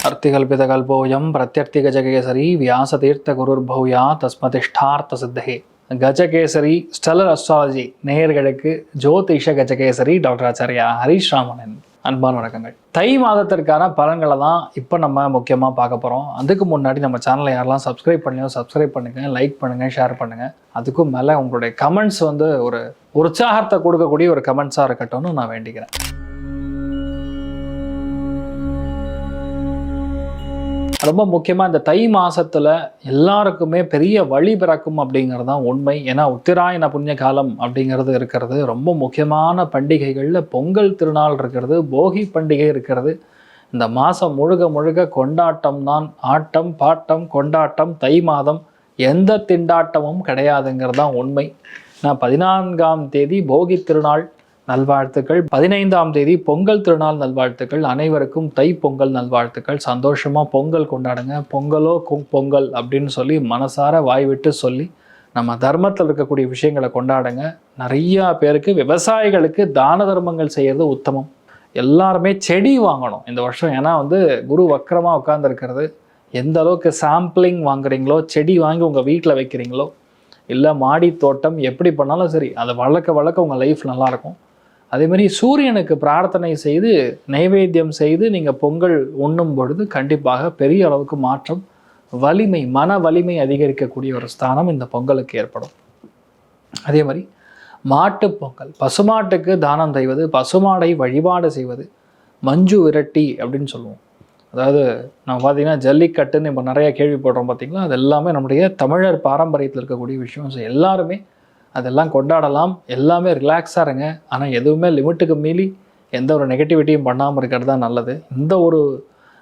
அர்த்திகல்பிதகல்போயம் பிரத்யர்த்திகஜகேசரி வியாசதீர்த்த குருர்பௌயா தஸ்மதிஷ்டார்த்த சித்தகே. Gajakesari stellar astrology நேயர்களுக்கு ஜோதிஷ Gajakesari doctor Acharya Harish ராமனின் அன்பான வணக்கங்கள். தை மாதத்திற்கான பலன்களை தான் இப்போ நம்ம முக்கியமாக பார்க்க போகிறோம். அதுக்கு முன்னாடி நம்ம சேனலை யாரெல்லாம் சப்ஸ்கிரைப் பண்ணியோ சப்ஸ்கிரைப் பண்ணுங்கள், லைக் பண்ணுங்கள், ஷேர் பண்ணுங்கள். அதுக்கும் மேலே உங்களுடைய கமெண்ட்ஸ் ஒரு உற்சாகத்தை கொடுக்கக்கூடிய ஒரு கமெண்ட்ஸாக இருக்கட்டும்னு நான் வேண்டிக்கிறேன். ரொம்ப முக்கியமாக இந்த தை மாதத்தில் எல்லாருக்குமே பெரிய வழி பிறக்கும் அப்படிங்கிறது தான் உண்மை. ஏன்னா உத்திராயண புண்ணிய காலம் அப்படிங்கிறது இருக்கிறது. ரொம்ப முக்கியமான பண்டிகைகளில் பொங்கல் திருநாள் இருக்கிறது, போகி பண்டிகை இருக்கிறது. இந்த மாதம் முழுக்க முழுக்க கொண்டாட்டம் தான். ஆட்டம் பாட்டம் கொண்டாட்டம். தை மாதம் எந்த திண்டாட்டமும் கிடையாதுங்கிறது தான் உண்மை. நான் 14ஆம் தேதி போகி திருநாள் நல்வாழ்த்துக்கள், 15ஆம் தேதி பொங்கல் திருநாள் நல்வாழ்த்துக்கள். அனைவருக்கும் தை பொங்கல் நல்வாழ்த்துக்கள். சந்தோஷமாக பொங்கல் கொண்டாடுங்க. பொங்கலோ பொங்கல் அப்படின்னு சொல்லி மனசார வாய் விட்டு சொல்லி நம்ம தர்மத்தில் இருக்கக்கூடிய விஷயங்களை கொண்டாடுங்க. நிறையா பேருக்கு விவசாயிகளுக்கு தான தர்மங்கள் செய்கிறது உத்தமம். எல்லாருமே செடி வாங்கணும் இந்த வருஷம். ஏன்னா குரு வக்கரமாக உட்காந்துருக்கிறது. எந்த அளவுக்கு சாம்பிளிங் வாங்குறீங்களோ, செடி வாங்கி உங்கள் வீட்டில் வைக்கிறீங்களோ, இல்லை மாடி தோட்டம் எப்படி பண்ணாலும் சரி, அதை வளர்க்க உங்கள் லைஃப் நல்லாயிருக்கும். அதேமாதிரி சூரியனுக்கு பிரார்த்தனை செய்து நைவேத்தியம் செய்து நீங்கள் பொங்கல் உண்ணும் பொழுது கண்டிப்பாக பெரிய அளவுக்கு மாற்றம், வலிமை, மன வலிமை அதிகரிக்கக்கூடிய ஒரு ஸ்தானம் இந்த பொங்கலுக்கு ஏற்படும். அதே மாதிரி மாட்டு பொங்கல், பசுமாட்டுக்கு தானம் செய்வது, பசுமாடை வழிபாடு செய்வது, மஞ்சு விரட்டி அப்படின்னு சொல்லுவோம். அதாவது நம்ம பார்த்திங்கன்னா ஜல்லிக்கட்டுன்னு இப்போ நிறையா கேள்விப்படுறோம் பார்த்திங்களா. அது எல்லாமே நம்முடைய தமிழர் பாரம்பரியத்தில் இருக்கக்கூடிய விஷயம். ஸோ எல்லாருமே அதெல்லாம் கொண்டாடலாம். எல்லாமே ரிலாக்ஸாக இருங்க. ஆனால் எதுவுமே லிமிட்டுக்கு மீறி எந்த ஒரு நெகட்டிவிட்டியும் பண்ணாமல் இருக்கிறது தான் நல்லது. இந்த ஒரு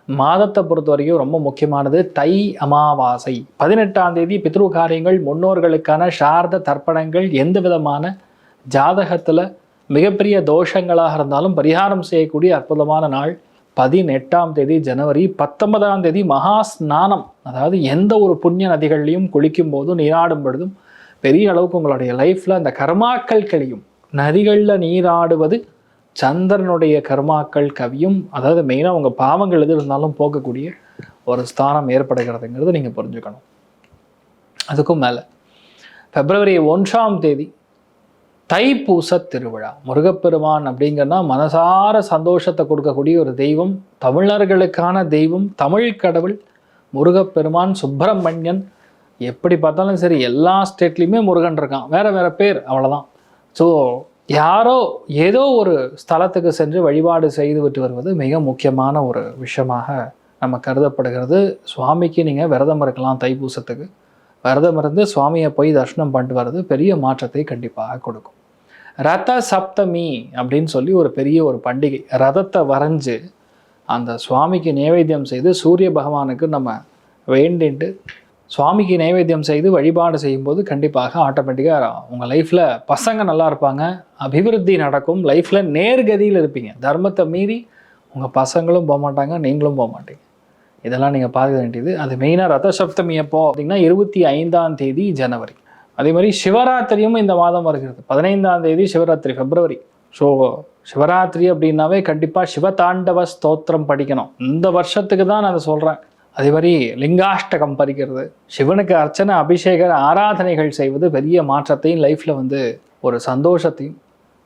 மாதத்தை பொறுத்த வரைக்கும் ரொம்ப முக்கியமானது தை அமாவாசை. 18ஆம் தேதி பித்ரு காரியங்கள், முன்னோர்களுக்கான சார்த தர்ப்பணங்கள், எந்த விதமான ஜாதகத்தில் மிகப்பெரிய தோஷங்களாக இருந்தாலும் பரிகாரம் செய்யக்கூடிய அற்புதமான நாள். 18ஆம் தேதி ஜனவரி. 19ஆம் தேதி மகா ஸ்நானம். அதாவது எந்த ஒரு புண்ணிய நதிகள்லையும் குளிக்கும் போதும் நீராடும் பொழுதும் பெரிய அளவுக்கு உங்களுடைய லைஃப்பில் அந்த கர்மாக்கள் கழியும். நதிகளில் நீராடுவது சந்திரனுடைய கர்மாக்கள் கவியும். அதாவது மெயினாக உங்கள் பாவங்கள் எது இருந்தாலும் போகக்கூடிய ஒரு ஸ்தானம் ஏற்படுகிறதுங்கிறது நீங்கள் புரிஞ்சுக்கணும். அதுக்கும் மேலே பிப்ரவரி 1ஆம் தேதி தைப்பூச திருவிழா. முருகப்பெருமான் அப்படிங்கன்னா மனசார சந்தோஷத்தை கொடுக்கக்கூடிய ஒரு தெய்வம், தமிழர்களுக்கான தெய்வம், தமிழ் கடவுள் முருகப்பெருமான். சுப்பிரமணியன் எப்படி பார்த்தாலும் சரி எல்லா ஸ்டேட்லேயுமே முருகன் இருக்கான், வேறு பேர், அவ்வளோதான். ஸோ யாரோ ஏதோ ஒரு ஸ்தலத்துக்கு சென்று வழிபாடு செய்து விட்டு வருவது மிக முக்கியமான ஒரு விஷயமாக நம்ம கருதப்படுகிறது. சுவாமிக்கு நீங்கள் விரதம் இருக்கலாம். தைப்பூசத்துக்கு விரதம் இருந்து சுவாமியை போய் தரிசனம் பண்ணிட்டு வர்றது பெரிய மாற்றத்தை கண்டிப்பாக கொடுக்கும். ரத சப்தமி அப்படின்னு சொல்லி ஒரு பெரிய ஒரு பண்டிகை. ரதத்தை வரைஞ்சு அந்த சுவாமிக்கு நைவேத்தியம் செய்து சூரிய பகவானுக்கு நம்ம வேண்டிட்டு சுவாமிக்கு நைவேத்தியம் செய்து வழிபாடு செய்யும்போது கண்டிப்பாக ஆட்டோமேட்டிக்காக உங்கள் லைஃப்பில் பசங்க நல்லா இருப்பாங்க, அபிவிருத்தி நடக்கும், லைஃப்பில் நேர்கதியில் இருப்பீங்க. தர்மத்தை மீறி உங்கள் பசங்களும் போக மாட்டாங்க, நீங்களும் போக மாட்டீங்க. இதெல்லாம் நீங்கள் பார்க்க வேண்டியது. அது மெயினாக ரத சப்தமி எப்போ அப்படின்னா 25ஆம் தேதி ஜனவரி. அதே மாதிரி சிவராத்திரியும் இந்த மாதம் வருகிறது. 15ஆம் தேதி சிவராத்திரி, பிப்ரவரி. ஸோ சிவராத்திரி அப்படின்னாவே கண்டிப்பாக சிவதாண்டவ ஸ்தோத்திரம் படிக்கணும். இந்த வருஷத்துக்கு தான் நான் அதை சொல்கிறேன். அதே மாதிரி லிங்காஷ்டகம் படிக்கிறது, சிவனுக்கு அர்ச்சனை, அபிஷேக ஆராதனைகள் செய்வது பெரிய மாற்றத்தையும் லைஃப்பில் ஒரு சந்தோஷத்தையும்,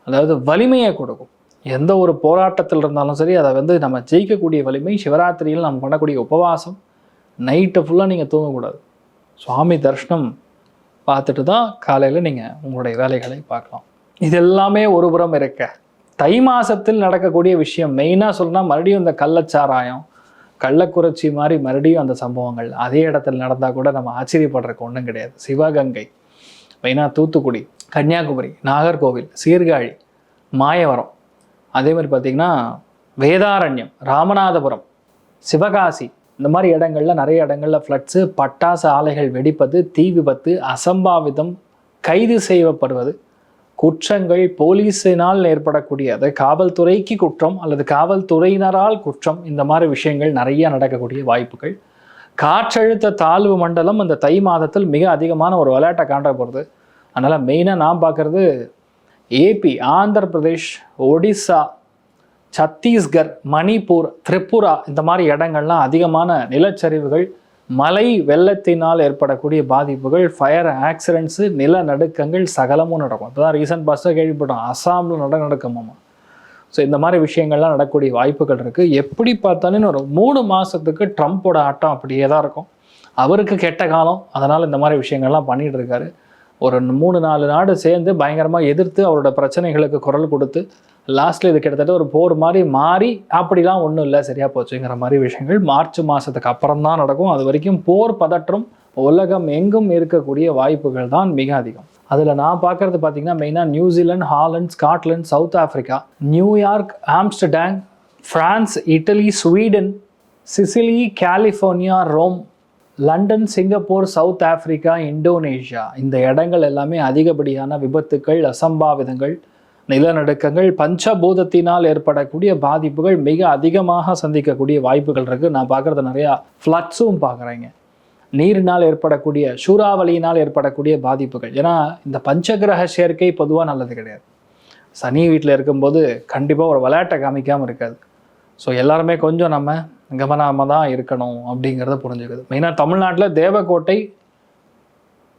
அதாவது வலிமையை கொடுக்கும். எந்த ஒரு போராட்டத்தில் இருந்தாலும் சரி அதை நம்ம ஜெயிக்கக்கூடிய வலிமை. சிவராத்திரியில் நம்ம பண்ணக்கூடிய உபவாசம், நைட்டு ஃபுல்லாக நீங்கள் தூங்கக்கூடாது. சுவாமி தரிசனம் பார்த்துட்டு தான் காலையில் நீங்கள் உங்களுடைய வேலைகளை பார்க்கலாம். இது எல்லாமே ஒரு புறம் இருக்க, தை மாதத்தில் நடக்கக்கூடிய விஷயம் மெயினாக சொல்லணும்னா மறுபடியும் இந்த கள்ளச்சாராயம், கள்ளக்குறிச்சி மாதிரி மறுபடியும் அந்த சம்பவங்கள் அதே இடத்துல நடந்தால் கூட நம்ம ஆச்சரியப்படுறதுக்கு ஒன்றும் கிடையாது. சிவகங்கை, மெயினாக தூத்துக்குடி, கன்னியாகுமரி, நாகர்கோவில், சீர்காழி, மாயவரம், அதே மாதிரி பார்த்திங்கன்னா வேதாரண்யம், ராமநாதபுரம், சிவகாசி, இந்த மாதிரி இடங்களில் நிறைய இடங்களில் ஃப்ளட்ஸு, பட்டாசு ஆலைகள் வெடிப்பது, தீ விபத்து, அசம்பாவிதம், கைது செய்யப்படுவது, குற்றங்கள் போலீஸினால் ஏற்படக்கூடிய, அது காவல்துறைக்கு குற்றம் அல்லது காவல்துறையினரால் குற்றம், இந்த மாதிரி விஷயங்கள் நிறைய நடக்கக்கூடிய வாய்ப்புகள். காற்றழுத்த தாழ்வு மண்டலம் அந்த தை மாதத்தில் மிக அதிகமான ஒரு விளையாட்டை காண்ட போகிறது. அதனால் மெயினாக நான் பார்க்குறது ஏபி, ஆந்திர பிரதேஷ், ஒடிசா, சத்தீஸ்கர், மணிப்பூர், திரிபுரா இந்த மாதிரி இடங்கள்லாம் அதிகமான நிலச்சரிவுகள், மழை வெள்ளத்தினால் ஏற்படக்கூடிய பாதிப்புகள், ஃபயர் ஆக்சிடென்ட்ஸு, நிலநடுக்கங்கள் சகலமும் நடக்கும். இப்போ தான் ரீசன்ட் பாஸ்ட்டாக கேள்விப்பட்டோம், அஸ்ஸாமில் நடக்குமாமா. ஸோ இந்த மாதிரி விஷயங்கள்லாம் நடக்கக்கூடிய வாய்ப்புகள் இருக்குது. எப்படி பார்த்தாலும் ஒரு 3 மாதத்துக்கு ட்ரம்ப்போட ஆட்டம் அப்படியே தான் இருக்கும். அவருக்கு கெட்ட காலம், அதனால் இந்த மாதிரி விஷயங்கள்லாம் பண்ணிகிட்டு இருக்காரு. ஒரு 3-4 நாடு சேர்ந்து பயங்கரமாக எதிர்த்து அவரோட பிரச்சனைகளுக்கு குரல் கொடுத்து லாஸ்ட்டில் இது கிட்டத்தட்ட ஒரு போர் மாதிரி மாறி அப்படிலாம் ஒன்றும் இல்லை சரியாக போச்சுங்கிற மாதிரி விஷயங்கள் மார்ச் மாதத்துக்கு அப்புறம் தான் நடக்கும். அது வரைக்கும் போர் பதற்றம் உலகம் எங்கும் இருக்கக்கூடிய வாய்ப்புகள் தான் மிக அதிகம். அதில் நான் பார்க்குறது பார்த்திங்கன்னா மெயினாக New Zealand, Holland, Scotland, South Africa, New York, Amsterdam, France, Italy, Sweden, Sicily, California, Rome, London, Singapore, South Africa, Indonesia இந்த இடங்கள் எல்லாமே அதிகப்படியான விபத்துக்கள், அசம்பாவிதங்கள், நிலநடுக்கங்கள், பஞ்சபூதத்தினால் ஏற்படக்கூடிய பாதிப்புகள் மிக அதிகமாக சந்திக்கக்கூடிய வாய்ப்புகள் இருக்குது. நான் பார்க்குறது நிறையா ஃப்ளட்ஸும் பார்க்குறேங்க. நீரினால் ஏற்படக்கூடிய, சூறாவளியினால் ஏற்படக்கூடிய பாதிப்புகள். ஏன்னா இந்த பஞ்சகிரக சேர்க்கை பொதுவாக நல்லது கிடையாது. சனி வீட்டில் இருக்கும்போது கண்டிப்பாக ஒரு விளையாட்டை காமிக்காமல் இருக்காது. ஸோ எல்லாருமே கொஞ்சம் நம்ம கவனமாக தான் இருக்கணும் அப்படிங்கிறத புரிஞ்சுக்குது. மெயினாக தமிழ்நாட்டில் தேவக்கோட்டை,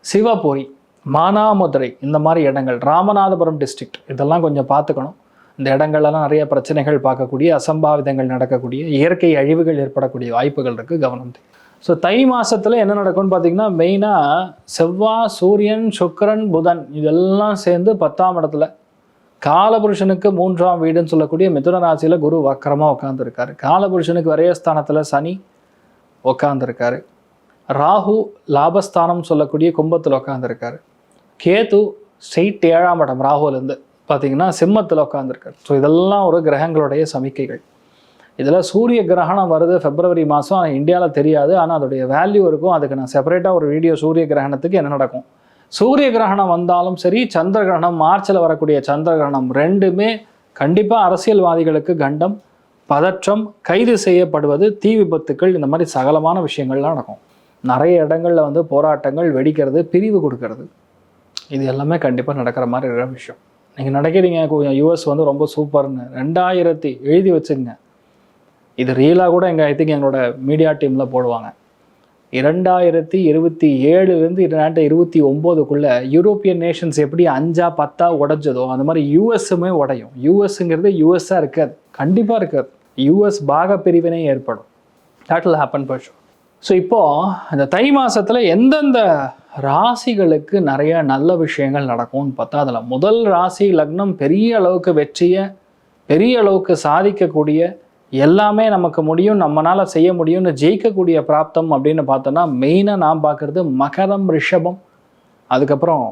சிவபுரி, மானாமதுரை இந்த மாதிரி இடங்கள், ராமநாதபுரம் டிஸ்ட்ரிக்ட் இதெல்லாம் கொஞ்சம் பார்த்துக்கணும். இந்த இடங்கள்லாம் நிறைய பிரச்சனைகள் பார்க்கக்கூடிய, அசம்பாவிதங்கள் நடக்கக்கூடிய, இயற்கை அழிவுகள் ஏற்படக்கூடிய வாய்ப்புகள் இருக்குது. கவனம் தேவை. ஸோ தை மாதத்தில் என்ன நடக்கும்னு பார்த்திங்கன்னா மெயினாக செவ்வாய், சூரியன், சுக்கிரன், புதன் இதெல்லாம் சேர்ந்து 10ஆம் இடத்துல காலபுருஷனுக்கு 3ஆம் வீடுன்னு சொல்லக்கூடிய மிதுன ராசியில் குரு வக்கரமாக உட்காந்துருக்காரு. காலபுருஷனுக்கு விரயஸ்தானத்தில் சனி உட்காந்துருக்காரு. ராகு லாபஸ்தானம் சொல்லக்கூடிய கும்பத்தில் உட்காந்துருக்காரு. கேது ஸ்ட்ரெயிட் 7ஆம் இடம் ராகுலேருந்து பார்த்திங்கன்னா சிம்மத்தில் உட்காந்துருக்காரு. ஸோ இதெல்லாம் ஒரு கிரகங்களுடைய சமிக்கைகள். இதில் சூரிய கிரகணம் வருது பிப்ரவரி மாதம். இந்தியாவில் தெரியாது, ஆனால் அதோடைய வேல்யூ இருக்கும். அதுக்கு நான் செப்பரேட்டாக ஒரு வீடியோ சூரிய கிரகணத்துக்கு என்ன நடக்கும். சூரிய கிரகணம் வந்தாலும் சரி, சந்திர கிரகணம், மார்ச்சில் வரக்கூடிய சந்திர கிரகணம் ரெண்டுமே கண்டிப்பாக அரசியல்வாதிகளுக்கு கண்டம், பதற்றம், கைது செய்யப்படுவது, தீ விபத்துக்கள் இந்த மாதிரி சகலமான விஷயங்கள்லாம் நடக்கும். நிறைய இடங்களில் வந்து போராட்டங்கள், வெடிக்கிறது, பிரிவு கொடுக்கறது இது எல்லாமே கண்டிப்பாக நடக்கிற மாதிரி இருக்கிற விஷயம். நீங்கள் நினைக்கிறீங்க யூஎஸ் வந்து ரொம்ப சூப்பர்னு. 2000 எழுதி வச்சுங்க. இது ரியலாக கூட ஐ திங்க் எங்களோட மீடியா டீமில் போடுவாங்க. 2027 2029 யூரோப்பியன் நேஷன்ஸ் எப்படி 5 10 உடைஞ்சதோ அந்த மாதிரி யூஎஸ்ஸுமே உடையும். யூஎஸ்ங்கிறது யூஎஸ்ஸாக இருக்காது, கண்டிப்பாக இருக்காது. யூஎஸ் பாக பிரிவினை ஏற்படும். That will happen for sure. So இப்போது இந்த தை மாதத்தில் எந்தெந்த ராசிகளுக்கு நிறைய நல்ல விஷயங்கள் நடக்கும்னு பார்த்தா, அதில் முதல் ராசி லக்னம் பெரிய அளவுக்கு வெற்றியை, பெரிய அளவுக்கு சாதிக்கக்கூடிய, எல்லாமே நமக்கு முடியும், நம்மளால் செய்ய முடியும்னு ஜெயிக்கக்கூடிய பிராப்தம் அப்படின்னு பார்த்தோன்னா மெயினாக நான் பார்க்குறது மகரம், ரிஷபம், அதுக்கப்புறம்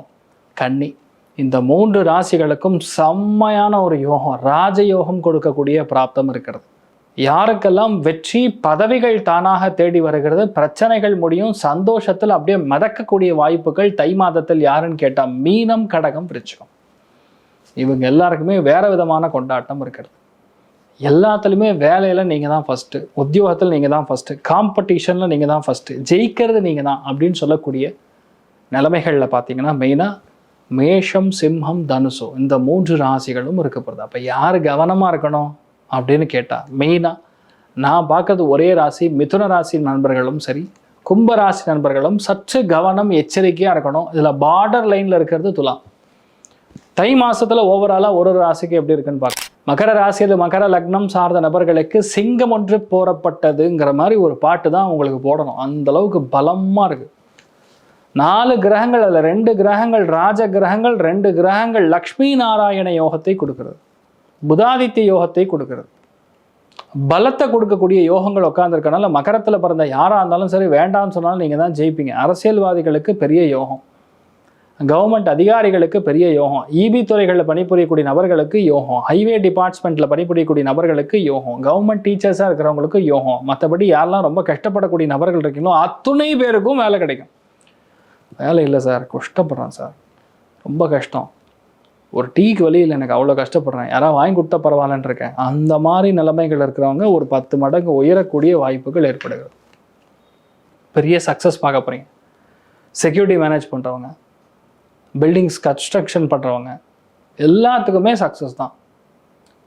கன்னி. இந்த 3 ராசிகளுக்கும் செம்மையான ஒரு யோகம், ராஜயோகம் கொடுக்கக்கூடிய பிராப்தம் இருக்கிறது. யாருக்கெல்லாம் வெற்றி, பதவிகள் தானாக தேடி வருகிறது, பிரச்சனைகள் முடியும், சந்தோஷத்தில் அப்படியே மிதக்கக்கூடிய வாய்ப்புகள் தை மாதத்தில் யாருன்னு கேட்டால் மீனம், கடகம், விருச்சிகம். இவங்க எல்லாருக்குமே வேறு விதமான கொண்டாட்டம் இருக்கிறது. எல்லாத்துலேயுமே வேலையில் நீங்கள் தான் ஃபஸ்ட்டு, உத்தியோகத்தில் நீங்கள் தான் ஃபஸ்ட்டு, காம்படிஷனில் நீங்கள் தான் ஃபஸ்ட்டு, ஜெயிக்கிறது நீங்கள் தான் அப்படின்னு சொல்லக்கூடிய நிலைமைகளில் பார்த்தீங்கன்னா மெயினாக மேஷம், சிம்மம், தனுசு இந்த 3 ராசிகளும் இருக்கப்படுது. அப்போ யார் கவனமாக இருக்கணும் அப்படின்னு கேட்டால் மெயினாக நான் பார்க்கறது ஒரே ராசி, மிதுன ராசி நண்பர்களும் சரி, கும்ப ராசி நண்பர்களும் சற்று கவனம், எச்சரிக்கையாக இருக்கணும். இதில் பார்டர் லைனில் இருக்கிறது துலாம். தை மாதத்தில் ஓவராலாக ஒரு ராசிக்கு எப்படி இருக்குன்னு பார்க்க, மகர ராசியில் மகர லக்னம் சார்ந்த நபர்களுக்கு சிங்கம் ஒன்று போறப்பட்டதுங்கிற மாதிரி ஒரு பாட்டு தான் உங்களுக்கு போடணும். அந்த அளவுக்கு பலமாக இருக்குது. 4 கிரகங்கள், அதில் 2 கிரகங்கள் ராஜ கிரகங்கள், 2 கிரகங்கள் லக்ஷ்மி நாராயண யோகத்தை கொடுக்கிறது, புதாதித்ய யோகத்தை கொடுக்கிறது, பலத்தை கொடுக்கக்கூடிய யோகங்கள் உட்காந்துருக்கனால மகரத்தில் பிறந்த யாராக இருந்தாலும் சரி, வேண்டாம்னு சொன்னாலும் நீங்கள் தான் ஜெயிப்பீங்க. அரசியல்வாதிகளுக்கு பெரிய யோகம், கவர்மெண்ட் அதிகாரிகளுக்கு பெரிய யோகம், இபி துறைகளில் பணிபுரியக்கூடிய நபர்களுக்கு யோகம், ஹைவே டிபார்ட்மெண்ட்டில் பணிபுரியக்கூடிய நபர்களுக்கு யோகம், கவர்மெண்ட் டீச்சர்ஸாக இருக்கிறவங்களுக்கு யோகம். மற்றபடி யாரெல்லாம் ரொம்ப கஷ்டப்படக்கூடிய நபர்கள் இருக்கீங்களோ அத்துணை பேருக்கும் வேலை கிடைக்கும். வேலை இல்லை சார், கஷ்டப்படுறேன் சார், ரொம்ப கஷ்டம், ஒரு டீக்கு வழி இல்லை, எனக்கு அவ்வளோ கஷ்டப்படுறேன், யாராவது வாங்கி கொடுத்தா பரவாயில்லன்னு இருக்கேன், அந்த மாதிரி நிலைமைகள் இருக்கிறவங்க ஒரு 10 மடங்கு உயரக்கூடிய வாய்ப்புகள் ஏற்படுகிறது. பெரிய சக்ஸஸ் பார்க்க போகிறீங்க. செக்யூரிட்டி மேனேஜ் பண்ணுறவங்க, பில்டிங்ஸ் கன்ஸ்ட்ரக்ஷன் பண்ணுறவங்க எல்லாத்துக்குமே சக்ஸஸ் தான்.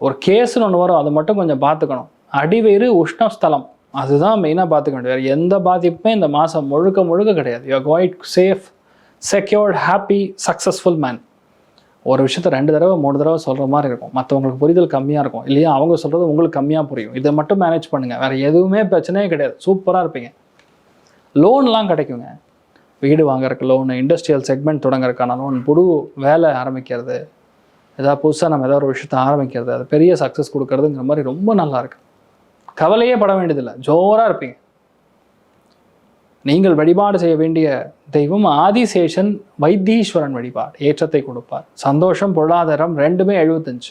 ஒரு கேஸ்னு ஒன்று வரும், அதை மட்டும் கொஞ்சம் பார்த்துக்கணும். அடிவயிறு உஷ்ணஸ்தலம், அதுதான் மெயினாக பார்த்துக்க வேண்டியது. வேறு எந்த பாதிப்புமே இந்த மாதம் முழுக்க முழுக்க கிடையாது. You are quite safe, secured, happy, successful man. ஒரு விஷயத்தை 2 தடவை 3 தடவை சொல்கிற மாதிரி இருக்கும். மற்றவங்களுக்கு புரிதல் கம்மியாக இருக்கும், இல்லையா அவங்க சொல்கிறது உங்களுக்கு கம்மியாக புரியும். இதை மட்டும் மேனேஜ் பண்ணுங்கள், வேறு எதுவுமே பிரச்சனையே கிடையாது, சூப்பராக இருப்பீங்க. லோன்லாம் கிடைக்குங்க. வீடு வாங்குறதுக்கு லோனு, இண்டஸ்ட்ரியல் செக்மெண்ட் தொடங்குறதுக்கான லோன், புது வேலை ஆரம்பிக்கிறது, ஏதாவது புதுசாக நம்ம ஏதாவது ஒரு விஷயத்தை ஆரம்பிக்கிறது, அது பெரிய சக்ஸஸ் கொடுக்கறதுங்கிற மாதிரி ரொம்ப நல்லா இருக்கு. கவலையே பட வேண்டியதில்லை, ஜோராக இருப்பீங்க. நீங்கள் வழிபாடு செய்ய வேண்டிய தெய்வம் ஆதிசேஷன் வைத்தீஸ்வரன் வழிபாடு ஏற்றத்தை கொடுப்பார். சந்தோஷம், பொருளாதாரம் 2மே 75.